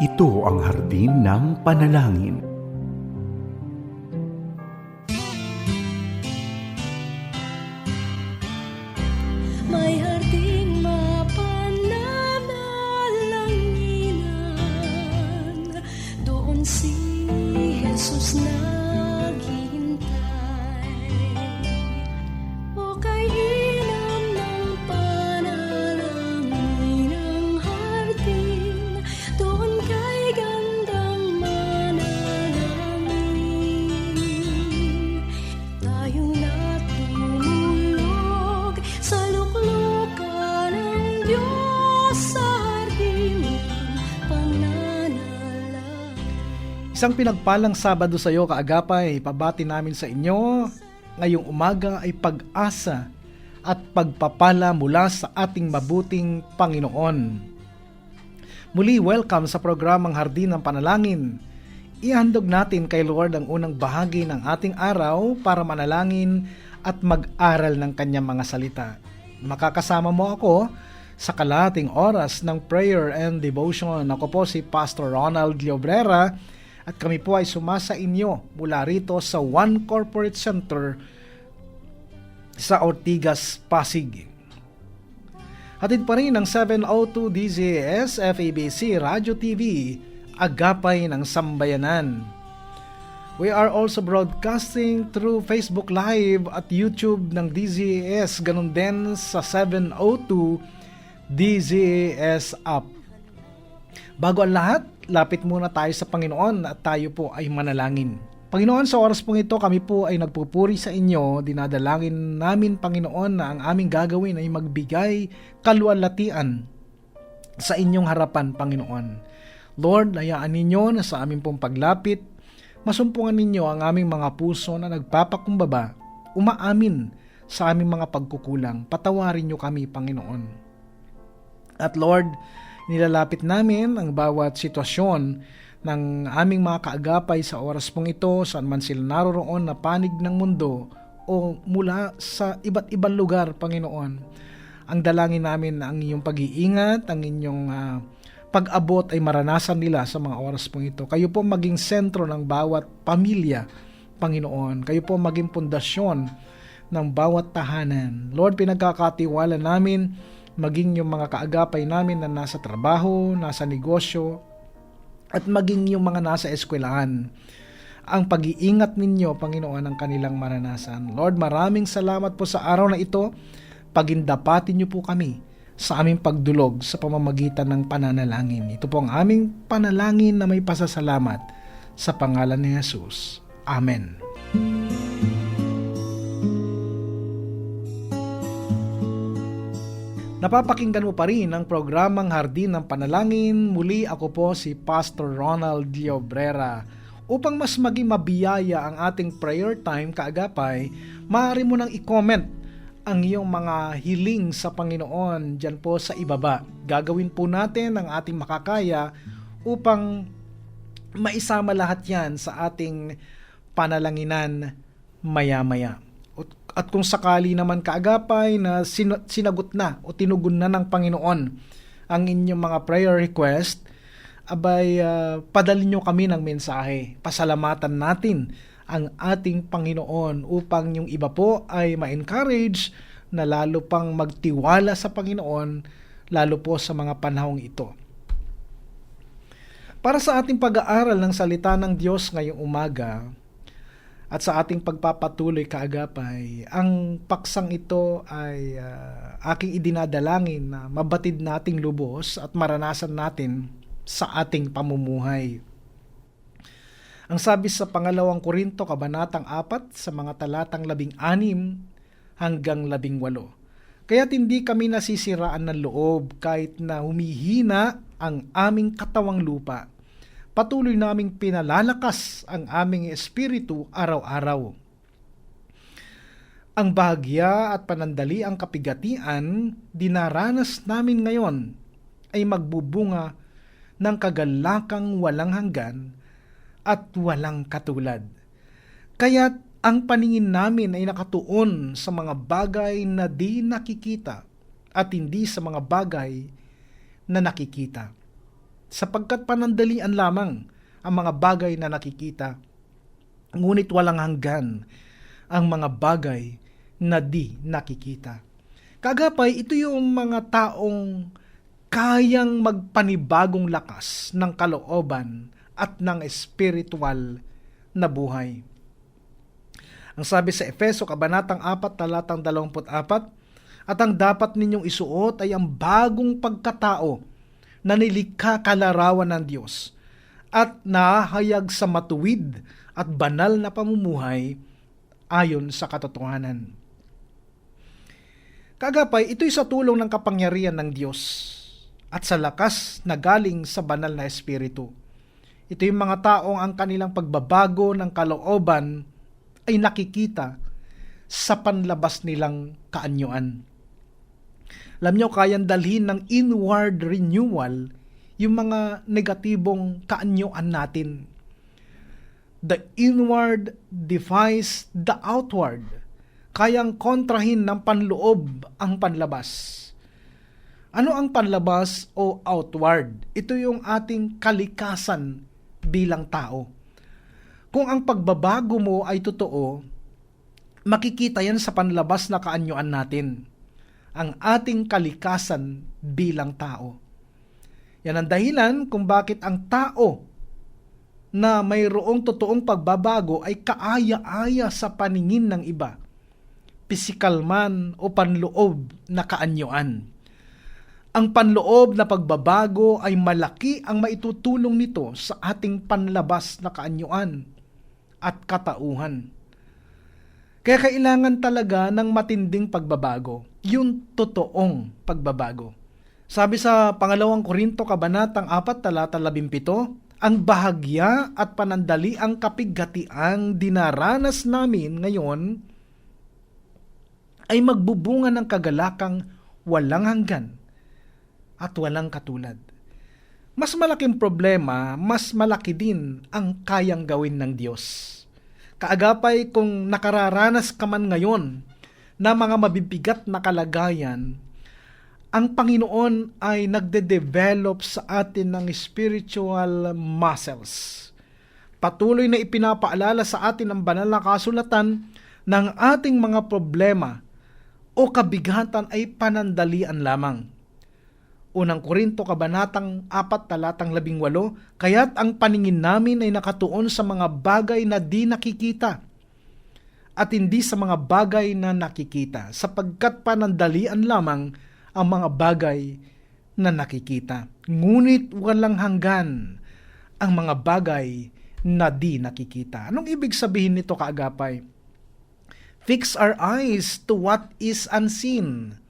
Ito ang hardin ng panalangin. May harding mapananalanginan, doon si Jesus naghihintay. O kainam ng panalangin ng hardin, doon kay gandang manalangin. Tayong natutulog sa luklukan ng Diyos sa hardin ng pananalangin. Isang pinagpalang Sabado sa iyo, kaagapay. Pabati namin sa inyo. Ngayong umaga ay pag-asa at pagpapala mula sa ating mabuting Panginoon. Muli, welcome sa programang Hardin ng Panalangin. Ihandog natin kay Lord ang unang bahagi ng ating araw para manalangin at mag-aral ng kanyang mga salita. Makakasama mo ako sa kalahating oras ng prayer and devotion. Ako po si Pastor Ronald Llobrera at kami po ay sumasa inyo mula rito sa One Corporate Center sa Ortigas, Pasig. Hatid pa rin ng 702 DZAS FEBC Radio TV, Agapay ng Sambayanan. We are also broadcasting through Facebook Live at YouTube ng DZAS, ganun din sa 702 DZAS app. Bago ang lahat, lapit muna tayo sa Panginoon at tayo po ay manalangin. Panginoon, sa oras pong ito, kami po ay nagpupuri sa inyo. Dinadalangin namin, Panginoon, na ang aming gagawin ay magbigay kaluwalhatian sa inyong harapan, Panginoon. Lord, hayaan ninyo na sa aming pong paglapit, masumpungan ninyo ang aming mga puso na nagpapakumbaba, umaamin sa aming mga pagkukulang. Patawarin nyo kami, Panginoon. At Lord, nilalapit namin ang bawat sitwasyon ng aming mga kaagapay sa oras pong ito, saan man sila naroroon na panig ng mundo o mula sa iba't ibang lugar, Panginoon. Ang dalangin namin na ang inyong pag-iingat, ang inyong pag-abot ay maranasan nila sa mga oras pong ito. Kayo po maging sentro ng bawat pamilya, Panginoon. Kayo po maging pundasyon ng bawat tahanan. Lord, pinagkakatiwala namin maging yung mga kaagapay namin na nasa trabaho, nasa negosyo, at maging yung mga nasa eskwelahan. Ang pag-iingat ninyo, Panginoon, ang kanilang maranasan. Lord, maraming salamat po sa araw na ito. Pagindapatin niyo po kami sa aming pagdulog sa pamamagitan ng pananalangin. Ito po ang aming panalangin na may pasasalamat sa pangalan ni Jesus. Amen. Napapakinggan mo pa rin ang programang Hardin ng Panalangin. Muli ako po si Pastor Ronald Llobrera. Upang mas maging mabiyaya ang ating prayer time, kaagapay, maaari mo nang i-comment ang iyong mga hiling sa Panginoon dyan po sa ibaba. Gagawin po natin ang ating makakaya upang maisama lahat yan sa ating panalanginan maya-maya. At kung sakali naman kaagapay na sinagot na o tinugon na ng Panginoon ang inyong mga prayer request, abay padalin nyo kami ng mensahe. Pasalamatan natin ang ating Panginoon upang yung iba po ay ma-encourage na lalo pang magtiwala sa Panginoon, lalo po sa mga panahong ito. Para sa ating pag-aaral ng salita ng Diyos ngayong umaga, at sa ating pagpapatuloy kaagapay, ang paksang ito ay aking idinadalangin na mabatid nating lubos at maranasan natin sa ating pamumuhay. Ang sabi sa pangalawang Korinto, kabanatang 4, sa mga talatang 16 hanggang 18. Kaya't hindi kami nasisiraan ng loob kahit na humihina ang aming katawang lupa. Patuloy naming pinalalakas ang aming espiritu araw-araw. Ang bahagya at panandali ang kapigatian dinaranas namin ngayon ay magbubunga ng kagalakang walang hanggan at walang katulad. Kaya't ang paningin namin ay nakatuon sa mga bagay na di nakikita at hindi sa mga bagay na nakikita. sapagkat panandalian lamang ang mga bagay na nakikita, ngunit walang hanggan ang mga bagay na di nakikita. Kaagapay, ito yung mga taong kayang magpanibagong lakas ng kalooban at ng espiritual na buhay. Ang sabi sa Efeso, Kabanatang 4, talatang 24, at ang dapat ninyong isuot ay ang bagong pagkatao na nilikha kalarawan ng Diyos at nahayag sa matuwid at banal na pamumuhay ayon sa katotohanan. Kaagapay, ito'y sa tulong ng kapangyarihan ng Diyos at sa lakas na galing sa banal na espiritu. Ito yung mga taong ang kanilang pagbabago ng kalooban ay nakikita sa panlabas nilang kaanyuan. Alam nyo, kayang dalhin ng inward renewal yung mga negatibong kaanyuan natin. The inward defies the outward. Kayang kontrahin ng panloob ang panlabas. Ano ang panlabas o outward? Ito yung ating kalikasan bilang tao. Kung ang pagbabago mo ay totoo, makikita yan sa panlabas na kaanyuan natin. Ang ating kalikasan bilang tao. Yan ang dahilan kung bakit ang tao na mayroong totoong pagbabago ay kaaya-aya sa paningin ng iba, pisikal man o panloob na kaanyuan. Ang panloob na pagbabago ay malaki ang maitutulong nito sa ating panlabas na kaanyuan at katauhan. Kaya kailangan talaga ng matinding pagbabago, yung totoong pagbabago. Sabi sa 2 Korinto Kabanatang 4, talata 17, ang bahagya at panandaliang kapighatiang dinaranas namin ngayon ay magbubunga ng kagalakang walang hanggan at walang katulad. Mas malaking problema, mas malaki din ang kayang gawin ng Diyos. Kaagapay, kung nakararanas ka man ngayon na mga mabibigat na kalagayan, ang Panginoon ay nagde-develop sa atin ng spiritual muscles. Patuloy na ipinapaalala sa atin ang banal na kasulatan ng ating mga problema o kabigatan ay panandalian lamang. Unang Korinto Kabanatang 4, talatang 18, kaya't ang paningin namin ay nakatuon sa mga bagay na di nakikita at hindi sa mga bagay na nakikita, sapagkat panandalian lamang ang mga bagay na nakikita. Ngunit walang hanggan ang mga bagay na di nakikita. Anong ibig sabihin nito, kaagapay? Fix our eyes to what is unseen.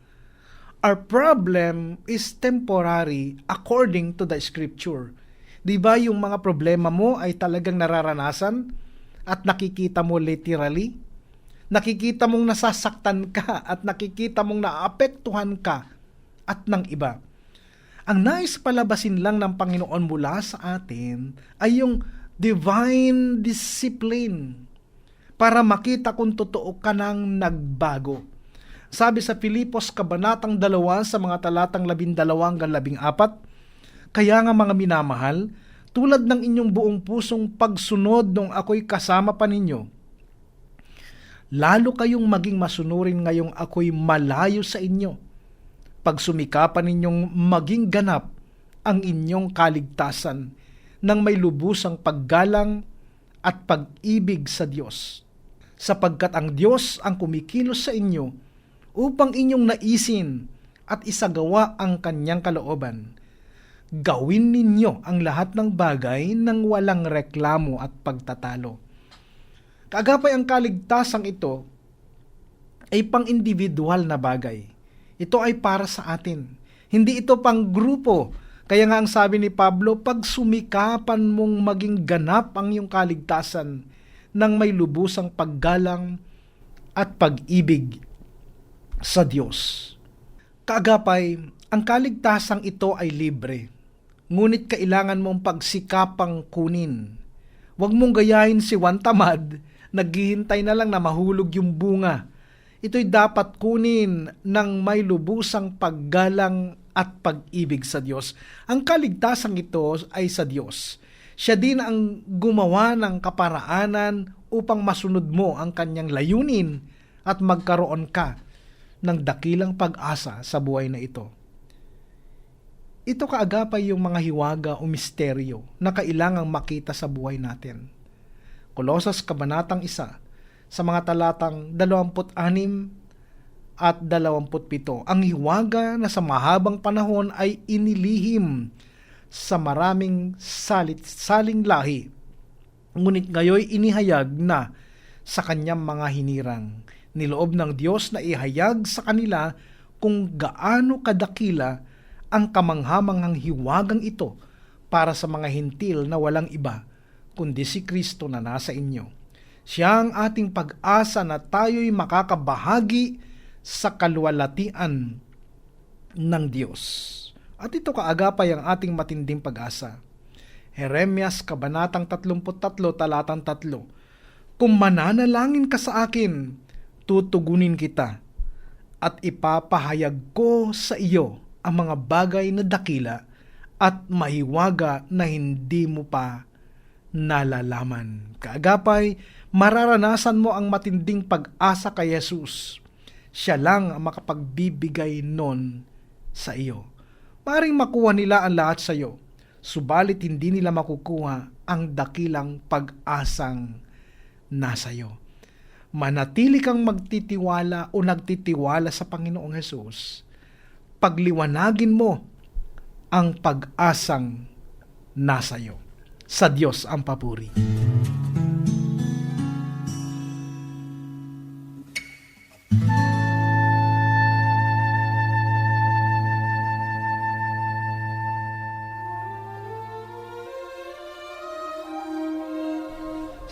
Our problem is temporary according to the scripture. Di ba yung mga problema mo ay talagang nararanasan at nakikita mo literally? Nakikita mong nasasaktan ka at nakikita mong naapektuhan ka at ng iba. Ang nais palabasin lang ng Panginoon mula sa atin ay yung divine discipline para makita kung totoo ka nang nagbago. Sabi sa Filipos Kabanatang 2 sa mga talatang 12 hanggang 14, kaya nga mga minamahal, tulad ng inyong buong pusong pagsunod nung ako'y kasama pa ninyo, lalo kayong maging masunurin ngayong ako'y malayo sa inyo, pagsumikapan ninyong maging ganap ang inyong kaligtasan ng may lubusang paggalang at pag-ibig sa Diyos, sapagkat ang Diyos ang kumikilos sa inyo upang inyong naisin at isagawa ang kanyang kalooban. Gawin ninyo ang lahat ng bagay nang walang reklamo at pagtatalo. Kaagapay, ang kaligtasang ito ay pang-individual na bagay. Ito ay para sa atin. Hindi ito pang grupo. Kaya nga ang sabi ni Pablo, pagsumikapan mong maging ganap ang iyong kaligtasan ng may lubusang paggalang at pag-ibig sa Diyos. Kaagapay, ang kaligtasang ito ay libre, ngunit kailangan mong pagsikapang kunin. Huwag mong gayahin si Juan Tamad, naghihintay na lang na mahulog yung bunga. Ito'y dapat kunin ng may lubusang paggalang at pag-ibig sa Diyos. Ang kaligtasan ito ay sa Diyos. Siya din ang gumawa ng kaparaanan upang masunod mo ang kanyang layunin at magkaroon ka ng dakilang pag-asa sa buhay na ito. Ito kaagapay yung mga hiwaga o misteryo na kailangang makita sa buhay natin. Kolosas Kabanatang 1 sa mga talatang 26 at 27. Ang hiwaga na sa mahabang panahon ay inilihim sa maraming saling lahi, ngunit ngayoy inihayag na sa kanyang mga hinirang. Niloob ng Diyos na ihayag sa kanila kung gaano kadakila ang kamanghamanghang hiwagang ito para sa mga hintil na walang iba kundi si Kristo na nasa inyo. Siya ang ating pag-asa na tayo'y makakabahagi sa kaluwalhatian ng Diyos. At ito kaagapay ang ating matinding pag-asa. Jeremias Kabanatang 33, talatang 3. Kung mananalangin ka sa akin, tutugunin kita, at ipapahayag ko sa iyo ang mga bagay na dakila at mahiwaga na hindi mo pa nalalaman. Kaagapay, mararanasan mo ang matinding pag-asa kay Jesus. Siya lang ang makapagbibigay nun sa iyo. Maring makuha nila ang lahat sa iyo, subalit hindi nila makukuha ang dakilang pag-asang nasa iyo. Manatili kang magtitiwala o nagtitiwala sa Panginoong Hesus. Pagliwanagin mo ang pag-asang nasa iyo. Sa Diyos ang papuri.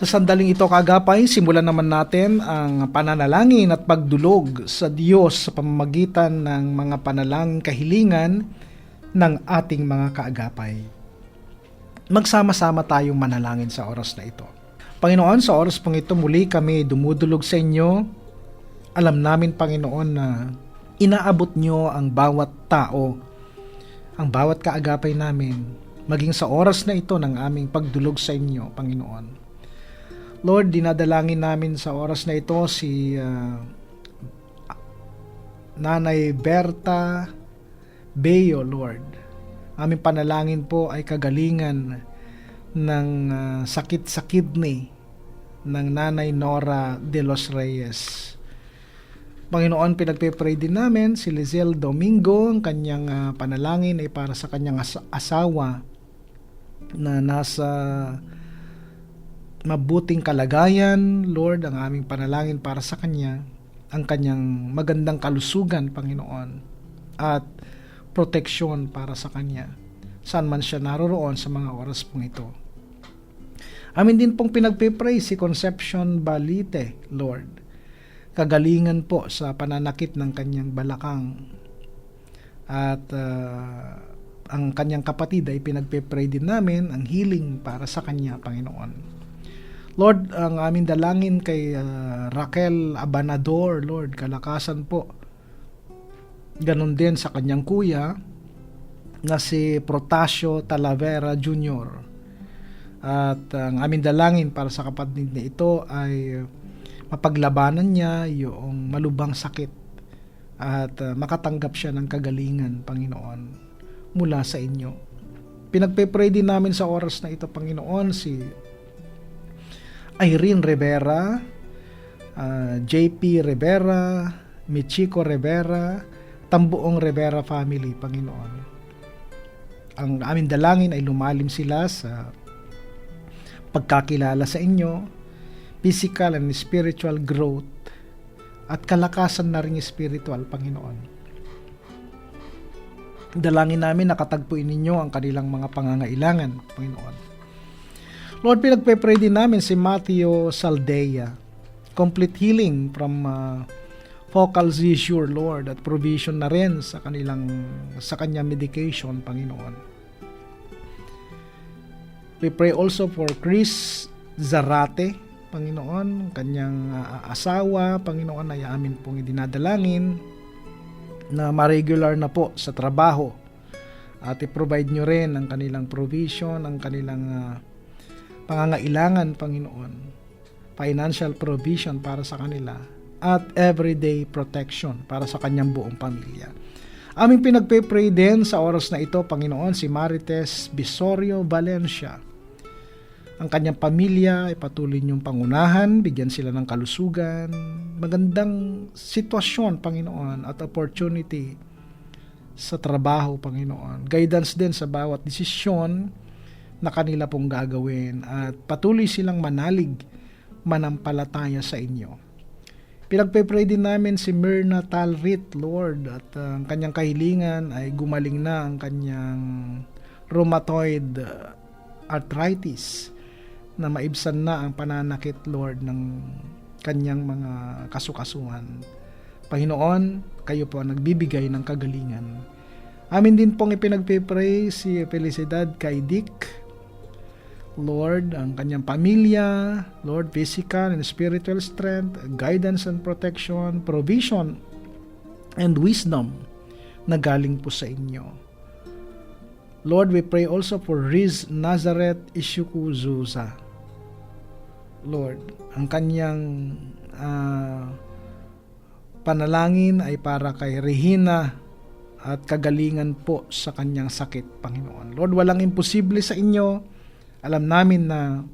Sa sandaling ito kaagapay, simulan naman natin ang pananalangin at pagdulog sa Diyos sa pamamagitan ng mga panalangin kahilingan ng ating mga kaagapay. Magsama-sama tayong manalangin sa oras na ito. Panginoon, sa oras pong ito muli kami dumudulog sa inyo. Alam namin, Panginoon, na inaabot nyo ang bawat tao, ang bawat kaagapay namin, maging sa oras na ito ng aming pagdulog sa inyo, Panginoon. Lord, dinadalangin namin sa oras na ito si Nanay Berta Beo, Lord. Aming panalangin po ay kagalingan ng sakit sa kidney ng Nanay Nora de los Reyes. Panginoon, pinagpe-pray din namin si Lizelle Domingo. Ang kanyang panalangin ay para sa kanyang asawa na nasa mabuting kalagayan. Lord, ang aming panalangin para sa kanya, ang kanyang magandang kalusugan, Panginoon, at proteksyon para sa kanya, saan man siya naroroon sa mga oras pong ito. Amin din pong pinagpipray si Concepcion Balite, Lord. Kagalingan po sa pananakit ng kanyang balakang. At ang kanyang kapatid ay pinagpipray din namin ang healing para sa kanya, Panginoon. Lord, ang aming dalangin kay Raquel Abanador, Lord, kalakasan po. Ganon din sa kanyang kuya na si Protasio Talavera Jr. At ang aming dalangin para sa kapatid na ito ay mapaglabanan niya yung malubhang sakit at makatanggap siya ng kagalingan, Panginoon, mula sa inyo. Pinagpe-pray din namin sa oras na ito, Panginoon, si Irene Rivera, JP Rivera, Michiko Rivera, Tambuong Rivera family, Panginoon. Ang aming dalangin ay lumalim sila sa pagkakilala sa inyo, physical and spiritual growth, at kalakasan na rin spiritual, Panginoon. Dalangin namin nakatagpuin ninyo ang kanilang mga pangangailangan, Panginoon. Lord, pinagpe-pray din namin si Matthew Saldea. Complete healing from focal seizure, Lord, at provision na rin sa kanyang medication, Panginoon. We pray also for Chris Zarate, Panginoon, kanyang asawa, Panginoon, ay amin pong idinadalangin na ma-regular na po sa trabaho at i-provide nyo rin ang kanilang provision, ang kanilang pangangailangan, Panginoon, financial provision para sa kanila at everyday protection para sa kanyang buong pamilya. Aming pinagpe-pray din sa oras na ito, Panginoon, si Marites Bisorio Valencia. Ang kanyang pamilya ay patuloy niyong pangunahan, bigyan sila ng kalusugan, magandang sitwasyon, Panginoon, at opportunity sa trabaho, Panginoon. Guidance din sa bawat desisyon na kanila pong gagawin at patuloy silang manalig, manampalataya sa inyo. Pinagpe-pray din namin si Myrna Talrit, Lord, at ang kanyang kahilingan ay gumaling na ang kanyang rheumatoid arthritis, na maibsan na ang pananakit, Lord, ng kanyang mga kasukasuhan. Panginoon, kayo po ang nagbibigay ng kagalingan. Amin din pong ipinagpipray si Felicidad Kaidik, Lord, ang kanyang pamilya, Lord, physical and spiritual strength, guidance and protection, provision and wisdom na galing po sa inyo. Lord, we pray also for Riz Nazareth Ishuku Zuza. Lord, ang kanyang panalangin ay para kay Regina at kagalingan po sa kanyang sakit, Panginoon. Lord, walang imposible sa inyo. Alam namin na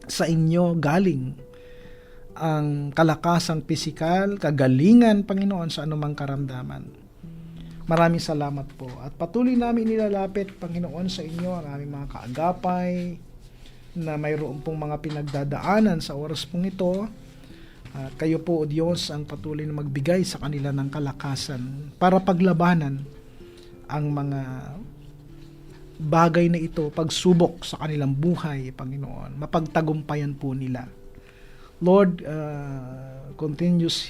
sa inyo galing ang kalakasang pisikal, kagalingan, Panginoon, sa anumang karamdaman. Maraming salamat po. At patuloy namin nilalapit, Panginoon, sa inyo ang aming mga kaagapay na mayroon pong mga pinagdadaanan sa oras pong ito. At kayo po, O Diyos, ang patuloy na magbigay sa kanila ng kalakasan para paglabanan ang mga bagay na ito, pagsubok sa kanilang buhay, Panginoon. Mapagtagumpayan po nila. Lord, continuous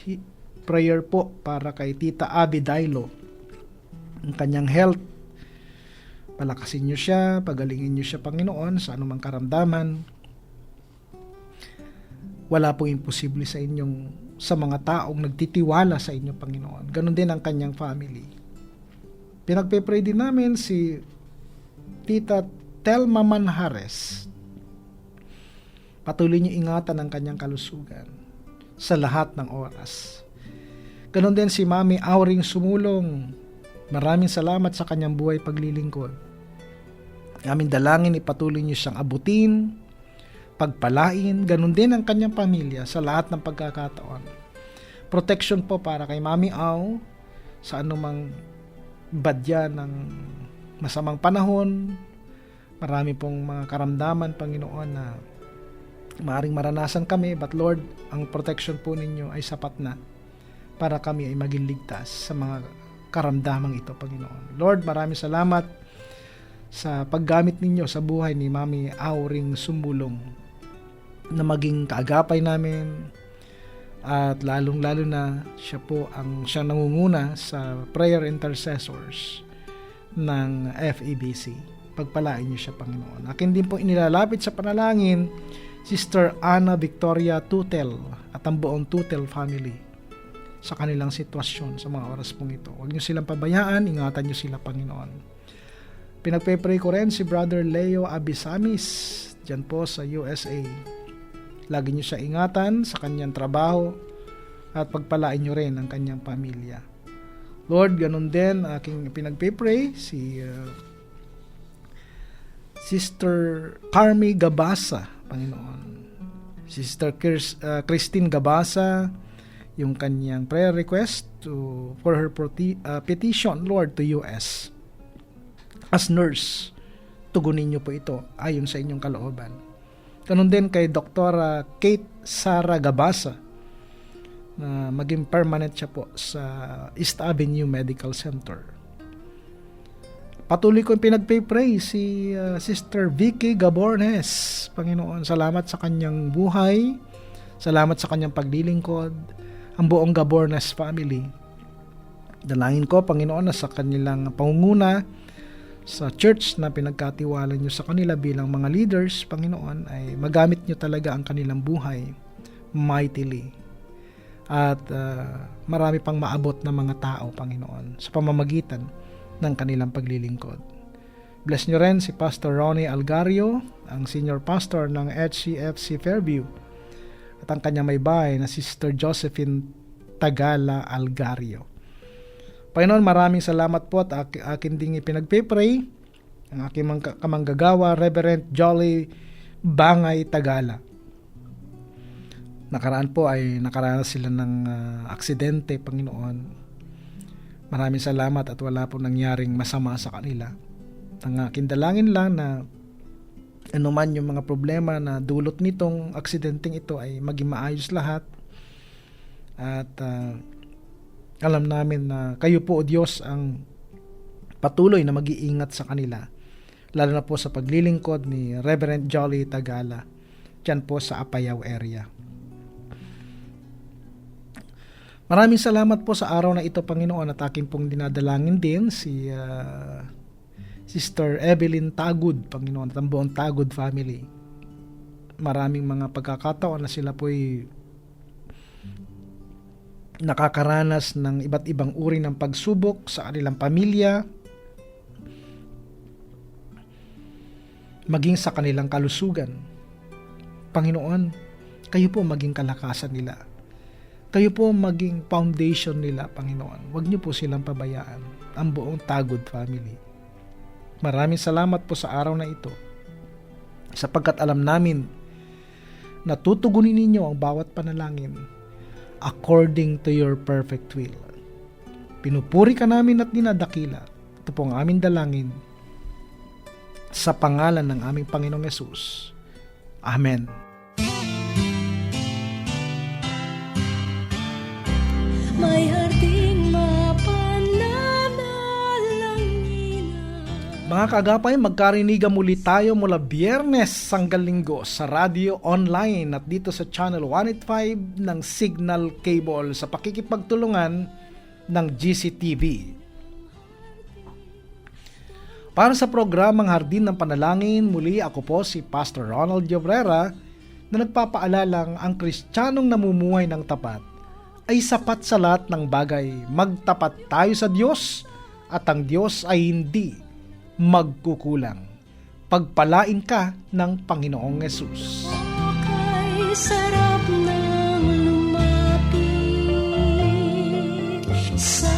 prayer po para kay Tita Abby Dailo. Ang kanyang health, palakasin niyo siya, pagalingin niyo siya, Panginoon, sa anumang karamdaman. Wala pong imposible sa inyong, sa mga taong nagtitiwala sa inyo, Panginoon. Ganon din ang kanyang family. Pinagpe-pray din namin si Tita Telma Manhares. Patuloy niyo ingatan ang kanyang kalusugan sa lahat ng oras. Ganon din si Mami Auring Sumulong. Maraming salamat sa kanyang buhay paglilingkod. Aming dalangin, ipatuloy niyo siyang abutin, pagpalain, ganun din ang kanyang pamilya sa lahat ng pagkakataon. Protection po para kay Mami Au sa anumang badya ng masamang panahon. Marami pong mga karamdaman, Panginoon, na maaring maranasan kami, but Lord, ang protection po ninyo ay sapat na para kami ay maging ligtas sa mga karamdamang ito, Panginoon. Lord, maraming salamat sa paggamit ninyo sa buhay ni Mami Auring Sumulong na maging kaagapay namin, at lalong-lalo na siya po ang siya nangunguna sa prayer intercessors ng FEBC. Pagpalain niyo siya, Panginoon. Akin din po inilalapit sa panalangin Sister Ana Victoria Tutel at ang buong Tutel family sa kanilang sitwasyon sa mga oras pong ito. Huwag niyo silang pabayaan, ingatan niyo sila, Panginoon. Pinagpe-pray ko rin si Brother Leo Abisamis dyan po sa USA. Lagi niyo siya ingatan sa kanyang trabaho at pagpalain niyo rin ang kanyang pamilya. Lord, ganun din aking pinagpe-pray si Sister Carmi Gabasa, Panginoon. Sister Christine Gabasa, yung kanyang prayer request for her petition, Lord, to US. As nurse, tugunin niyo po ito ayon sa inyong kalooban. Ganun din kay Dr. Kate Sara Gabasa, na maging permanent siya po sa East Avenue Medical Center. Patuloy ko pinagpipray si Sister Vicky Gabornes. Panginoon, salamat sa kanyang buhay, salamat sa kanyang paglilingkod, ang buong Gabornes family. Dalangin ko, Panginoon, na sa kanilang pangunguna sa church na pinagkatiwala nyo sa kanila bilang mga leaders, Panginoon, ay magamit nyo talaga ang kanilang buhay mightily. at marami pang maabot na mga tao, Panginoon, sa pamamagitan ng kanilang paglilingkod. Bless nyo rin si Pastor Ronnie Algario, ang senior pastor ng HCFC Fairview, at ang kanyang may bahay na Sister Josephine Tagala Algario. Panginoon, maraming salamat po at akin ding ipinagpipray ang aking kamanggagawa, Reverend Jolly Bangay Tagala. Nakaraan po ay nakaranas sila ng aksidente, Panginoon. Maraming salamat at wala po nangyaring masama sa kanila. Ang aking dalangin lang na anuman yung mga problema na dulot nitong aksidenteng ito ay maging maayos lahat. At alam namin na kayo po, O Diyos, ang patuloy na mag-iingat sa kanila. Lalo na po sa paglilingkod ni Reverend Jolly Tagala dyan po sa Apayao area. Maraming salamat po sa araw na ito, Panginoon, at aking pong dinadalangin din si Sister Evelyn Tagud, Panginoon, at ang buong Tagud family. Maraming mga pagkakataon na sila po'y nakakaranas ng iba't ibang uri ng pagsubok sa kanilang pamilya, maging sa kanilang kalusugan. Panginoon, kayo po maging kalakasan nila. Kayo po maging foundation nila, Panginoon. Huwag niyo po silang pabayaan, ang buong Tagud family. Maraming salamat po sa araw na ito, sapagkat alam namin na tutugunin ninyo ang bawat panalangin according to your perfect will. Pinupuri ka namin at dinadakila. Ito po ang aming dalangin sa pangalan ng aming Panginoong Yesus. Amen. May harding mapananalangin. Mga kaagapay, magkarinigan muli tayo mula Biyernes hanggang Linggo sa radio online at dito sa Channel 185 ng Signal Cable sa pakikipagtulungan ng GCTV. Para sa programang Hardin ng Panalangin, muli ako po si Pastor Ronald Llobrera na nagpapaalalang ang Kristiyanong namumuhay ng tapat ay sapat sa lahat ng bagay. Magtapat tayo sa Diyos at ang Diyos ay hindi magkukulang. Pagpalain ka ng Panginoong Yesus. Kay sarap ng lumapit sa